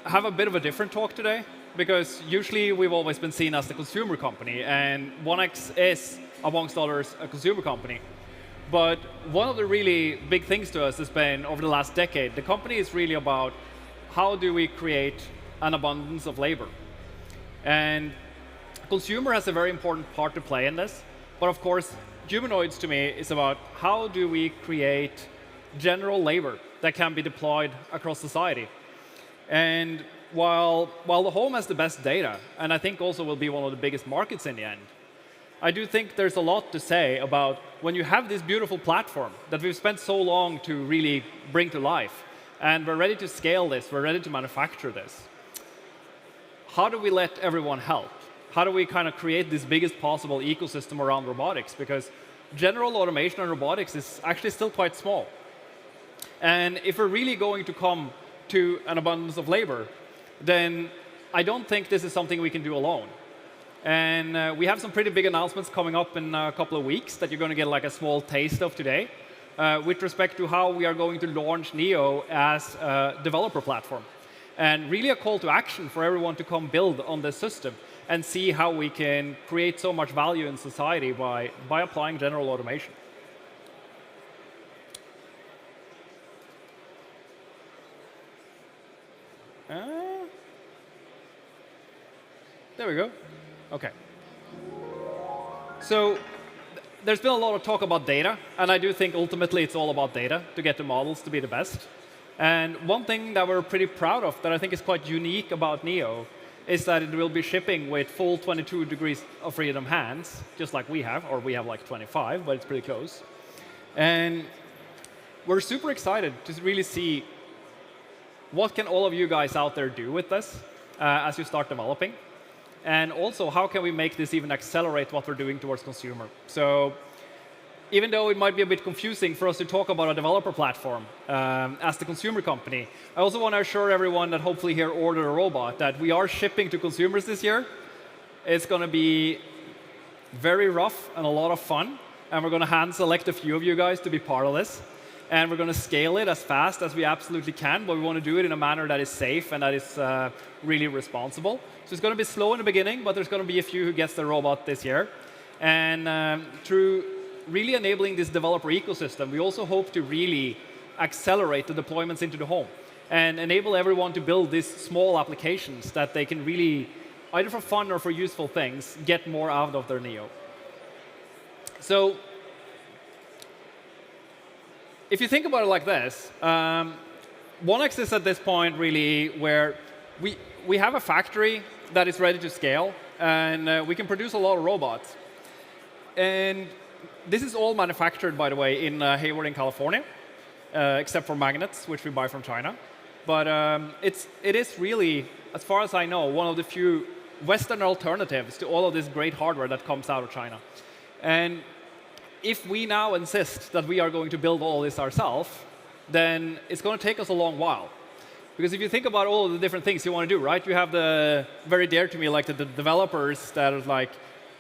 have a bit of a different talk today, because usually we've always been seen as the consumer company, and 1X is, amongst others, a consumer company. But one of the really big things to us has been, over the last decade, the company is really about how do we create an abundance of labor. And consumer has a very important part to play in this, but of course, humanoids to me is about how do we create general labor that can be deployed across society. And while the home has the best data, and I think also will be one of the biggest markets in the end, I do think there's a lot to say about when you have this beautiful platform that we've spent so long to really bring to life, and we're ready to scale this, we're ready to manufacture this. How do we let everyone help? How do we kind of create this biggest possible ecosystem around robotics? Because general automation and robotics is actually still quite small. And if we're really going to come to an abundance of labor, then I don't think this is something we can do alone. And we have some pretty big announcements coming up in a couple of weeks that you're going to get like a small taste of today with respect to how we are going to launch Neo as a developer platform. And really a call to action for everyone to come build on this system and see how we can create so much value in society by applying general automation. There we go. OK. So there's been a lot of talk about data, and I do think ultimately it's all about data to get the models to be the best. And one thing that we're pretty proud of that I think is quite unique about Neo is that it will be shipping with full 22 degrees of freedom hands, just like we have, or we have like 25, but it's pretty close. And we're super excited to really see what can all of you guys out there do with this as you start developing. And also, how can we make this even accelerate what we're doing towards consumer? So even though it might be a bit confusing for us to talk about a developer platform as the consumer company, I also want to assure everyone that hopefully here ordered a robot that we are shipping to consumers this year. It's going to be very rough and a lot of fun. And we're going to hand select a few of you guys to be part of this. And we're going to scale it as fast as we absolutely can, but we want to do it in a manner that is safe and that is really responsible. So it's going to be slow in the beginning, but there's going to be a few who gets the robot this year. And through really enabling this developer ecosystem, we also hope to really accelerate the deployments into the home and enable everyone to build these small applications that they can really, either for fun or for useful things, get more out of their Neo. So if you think about it like this, 1X is at this point really where we have a factory that is ready to scale, and we can produce a lot of robots. And this is all manufactured, by the way, in Hayward in California, except for magnets, which we buy from China. But it is really, as far as I know, one of the few Western alternatives to all of this great hardware that comes out of China. And if we now insist that we are going to build all this ourselves, then it's going to take us a long while. Because if you think about all of the different things you want to do, right? You have the very dear to me, like the developers that are like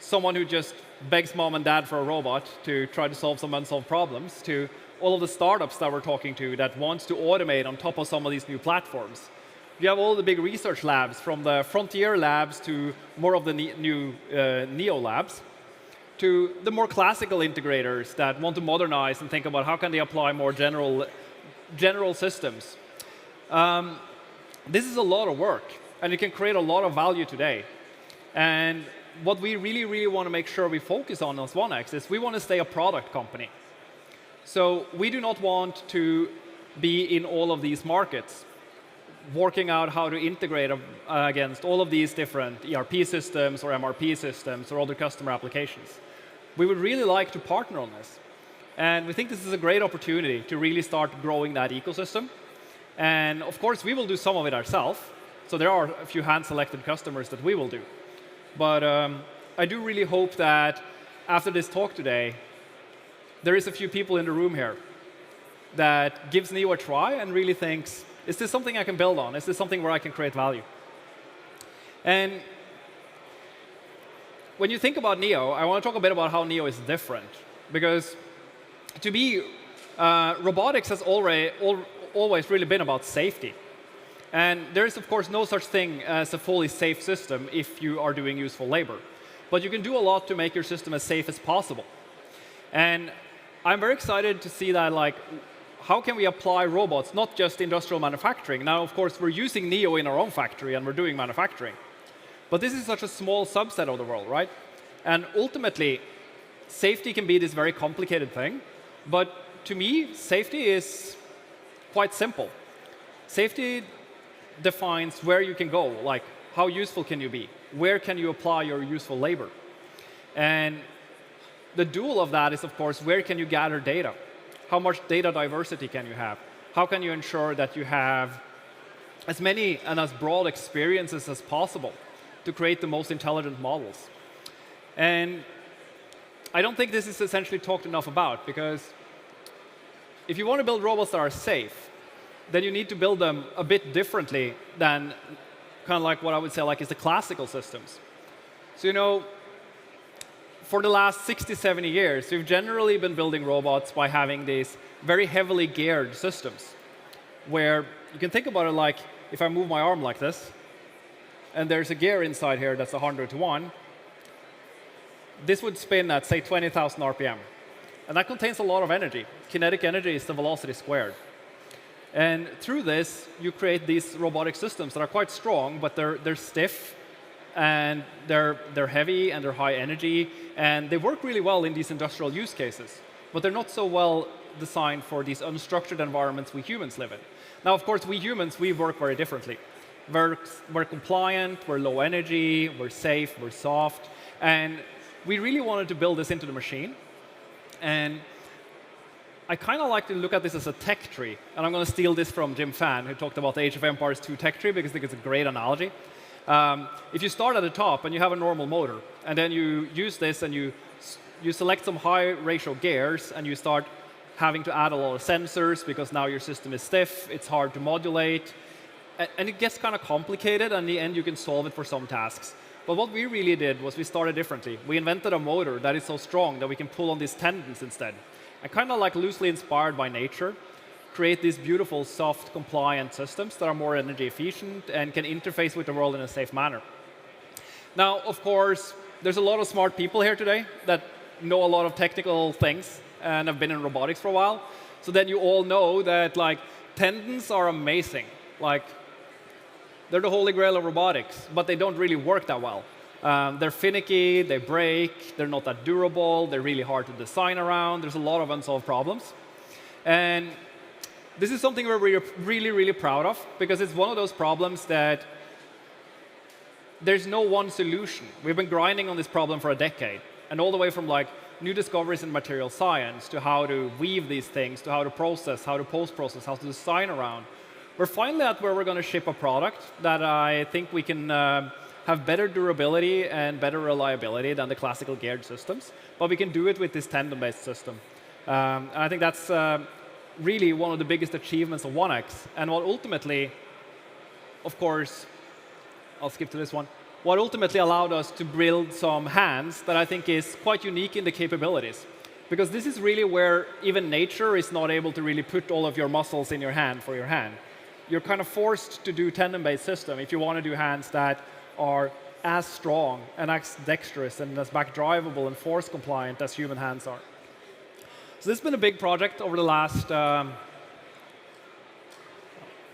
someone who just begs mom and dad for a robot to try to solve some unsolved problems, to all of the startups that we're talking to that wants to automate on top of some of these new platforms. You have all the big research labs, from the frontier labs to more of the new Neo labs, to the more classical integrators that want to modernize and think about how can they apply more general systems. This is a lot of work, and it can create a lot of value today. And what we really, really want to make sure we focus on as 1X is we want to stay a product company. So we do not want to be in all of these markets, working out how to integrate against all of these different ERP systems or MRP systems or other customer applications. We would really like to partner on this. And we think this is a great opportunity to really start growing that ecosystem. And of course, we will do some of it ourselves. So there are a few hand-selected customers that we will do. But I do really hope that after this talk today, there is a few people in the room here that gives Neo a try and really thinks, is this something I can build on? Is this something where I can create value? And when you think about Neo, I want to talk a bit about how Neo is different. Because to me, robotics has always really been about safety. And there is, of course, no such thing as a fully safe system if you are doing useful labor. But you can do a lot to make your system as safe as possible. And I'm very excited to see that, like, how can we apply robots, not just industrial manufacturing? Now, of course, we're using NEO in our own factory, and we're doing manufacturing. But this is such a small subset of the world, right? And ultimately, safety can be this very complicated thing. But to me, safety is quite simple. Safety defines where you can go, like how useful can you be? Where can you apply your useful labor? And the dual of that is, of course, where can you gather data? How much data diversity can you have? How can you ensure that you have as many and as broad experiences as possible to create the most intelligent models? And I don't think this is essentially talked enough about, because if you want to build robots that are safe, then you need to build them a bit differently than kind of like what I would say like is the classical systems. So, you know, for the last 60, 70 years, we've generally been building robots by having these very heavily geared systems, where you can think about it like if I move my arm like this, and there's a gear inside here that's 100 to 1, this would spin at, say, 20,000 RPM. And that contains a lot of energy. Kinetic energy is the velocity squared. And through this, you create these robotic systems that are quite strong, but they're stiff, and they're heavy, and they're high energy, and they work really well in these industrial use cases. But they're not so well designed for these unstructured environments we humans live in. Now, of course, we humans, we work very differently. We're compliant, we're low energy, we're safe, we're soft, and we really wanted to build this into the machine. And I kind of like to look at this as a tech tree. And I'm going to steal this from Jim Fan, who talked about the Age of Empires 2 tech tree, because I think it's a great analogy. If you start at the top and you have a normal motor, and then you use this and you select some high ratio gears, and you start having to add a lot of sensors because now your system is stiff, it's hard to modulate, and it gets kind of complicated, and in the end you can solve it for some tasks. But what we really did was we started differently. We invented a motor that is so strong that we can pull on these tendons instead. And kind of like loosely inspired by nature, create these beautiful, soft, compliant systems that are more energy efficient and can interface with the world in a safe manner. Now, of course, there's a lot of smart people here today that know a lot of technical things and have been in robotics for a while. So then you all know that like tendons are amazing. Like, they're the holy grail of robotics, but they don't really work that well. They're finicky, they break, they're not that durable, they're really hard to design around. There's a lot of unsolved problems. And this is something we're really, really proud of, because it's one of those problems that there's no one solution. We've been grinding on this problem for a decade, and all the way from like new discoveries in material science to how to weave these things, to how to process, how to post-process, how to design around. We're finally at where we're going to ship a product that I think we can have better durability and better reliability than the classical geared systems, but we can do it with this tendon-based system. And I think that's really one of the biggest achievements of 1X, and what ultimately, of course, I'll skip to this one, what ultimately allowed us to build some hands that I think is quite unique in the capabilities. Because this is really where even nature is not able to really put all of your muscles in your hand for your hand. You're kind of forced to do tendon-based system if you want to do hands that are as strong and as dexterous and as back-drivable and force-compliant as human hands are. So this has been a big project over the last...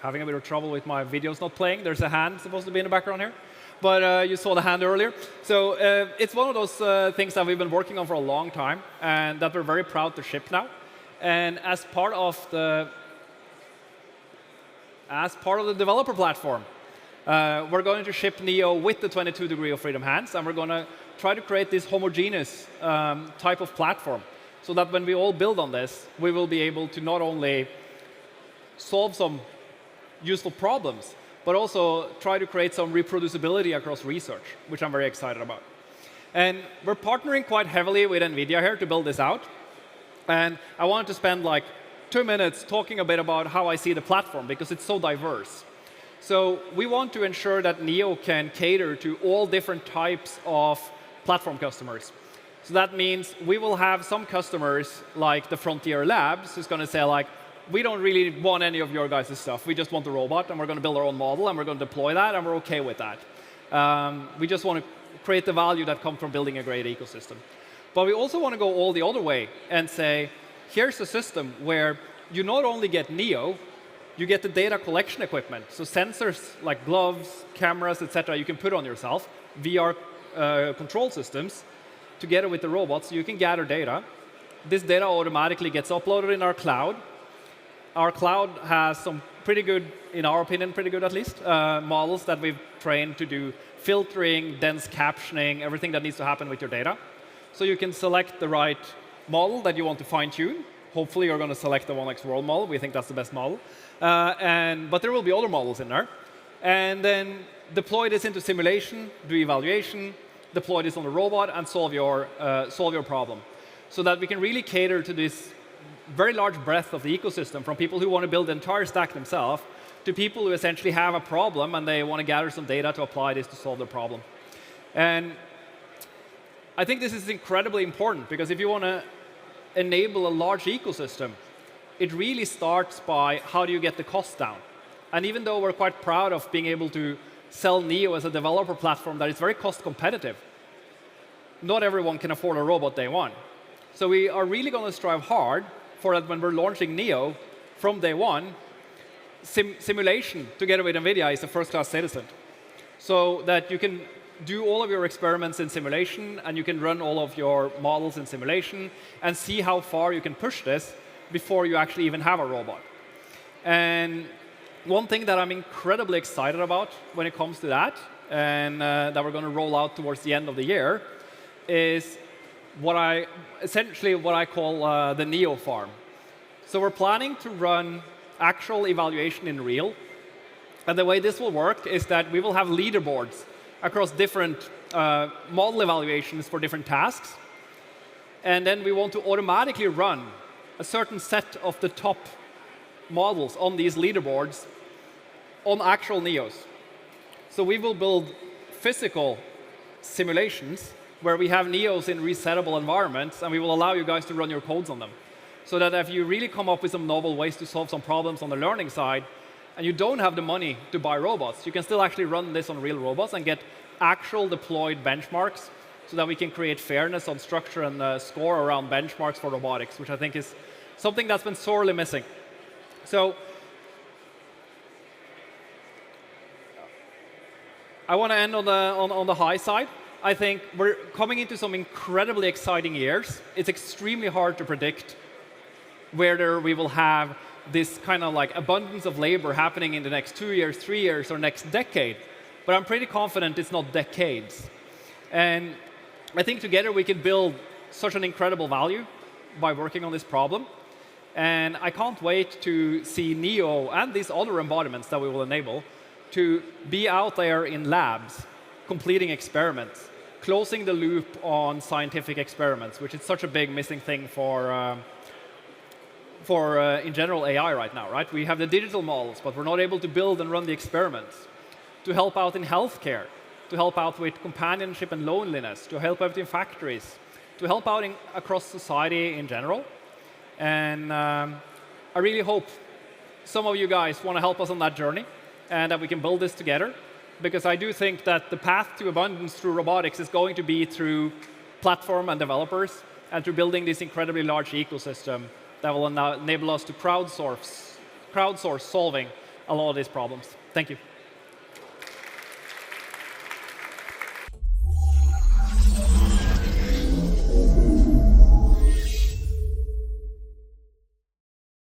having a bit of trouble with my videos not playing. There's a hand supposed to be in the background here. But you saw the hand earlier. So it's one of those things that we've been working on for a long time, and that we're very proud to ship now. And as part of the developer platform, we're going to ship Neo with the 22 degree of freedom hands, and we're going to try to create this homogeneous type of platform, so that when we all build on this, we will be able to not only solve some useful problems, but also try to create some reproducibility across research, which I'm very excited about. And we're partnering quite heavily with NVIDIA here to build this out. And I wanted to spend like 2 minutes talking a bit about how I see the platform, because it's so diverse. So we want to ensure that Neo can cater to all different types of platform customers. So that means we will have some customers like the Frontier Labs, who's going to say like, we don't really want any of your guys' stuff. We just want the robot, and we're going to build our own model, and we're going to deploy that, and we're OK with that. We just want to create the value that comes from building a great ecosystem. But we also want to go all the other way and say, here's a system where you not only get Neo, you get the data collection equipment. So sensors like gloves, cameras, etc. you can put on yourself, VR control systems, together with the robots, so you can gather data. This data automatically gets uploaded in our cloud. Our cloud has some pretty good, in our opinion, pretty good at least, models that we've trained to do filtering, dense captioning, everything that needs to happen with your data. So you can select the right model that you want to fine-tune. Hopefully, you're going to select the 1x World model. We think that's the best model. But there will be other models in there. And then deploy this into simulation, do evaluation, deploy this on the robot, and solve your problem. So that we can really cater to this very large breadth of the ecosystem, from people who want to build the entire stack themselves to people who essentially have a problem and they want to gather some data to apply this to solve the problem. And I think this is incredibly important, because if you want to enable a large ecosystem, it really starts by how do you get the cost down. And even though we're quite proud of being able to sell Neo as a developer platform that is very cost competitive, not everyone can afford a robot day one. So we are really going to strive hard for that when we're launching Neo from day one. Simulation, together with NVIDIA, is a first-class citizen. So that you can do all of your experiments in simulation, and you can run all of your models in simulation, and see how far you can push this before you actually even have a robot. And one thing that I'm incredibly excited about when it comes to that, and that we're going to roll out towards the end of the year, is essentially what I call the Neo farm. So we're planning to run actual evaluation in real. And the way this will work is that we will have leaderboards across different model evaluations for different tasks. And then we want to automatically run a certain set of the top models on these leaderboards on actual Neos. So we will build physical simulations where we have Neos in resettable environments, and we will allow you guys to run your codes on them. So that if you really come up with some novel ways to solve some problems on the learning side, and you don't have the money to buy robots, you can still actually run this on real robots and get actual deployed benchmarks, so that we can create fairness on structure and score around benchmarks for robotics, which I think is something that's been sorely missing. So I want to end on the high side. I think we're coming into some incredibly exciting years. It's extremely hard to predict whether we will have this kind of like abundance of labor happening in the next 2 years, 3 years, or next decade. But I'm pretty confident it's not decades. And I think together we can build such an incredible value by working on this problem. And I can't wait to see Neo and these other embodiments that we will enable to be out there in labs, completing experiments, closing the loop on scientific experiments, which is such a big missing thing for in general AI right now, right? We have the digital models, but we're not able to build and run the experiments. To help out in healthcare, to help out with companionship and loneliness, to help out in factories, to help out across society in general. And I really hope some of you guys want to help us on that journey, and that we can build this together. Because I do think that the path to abundance through robotics is going to be through platform and developers, and through building this incredibly large ecosystem that will enable us to crowdsource solving a lot of these problems. Thank you.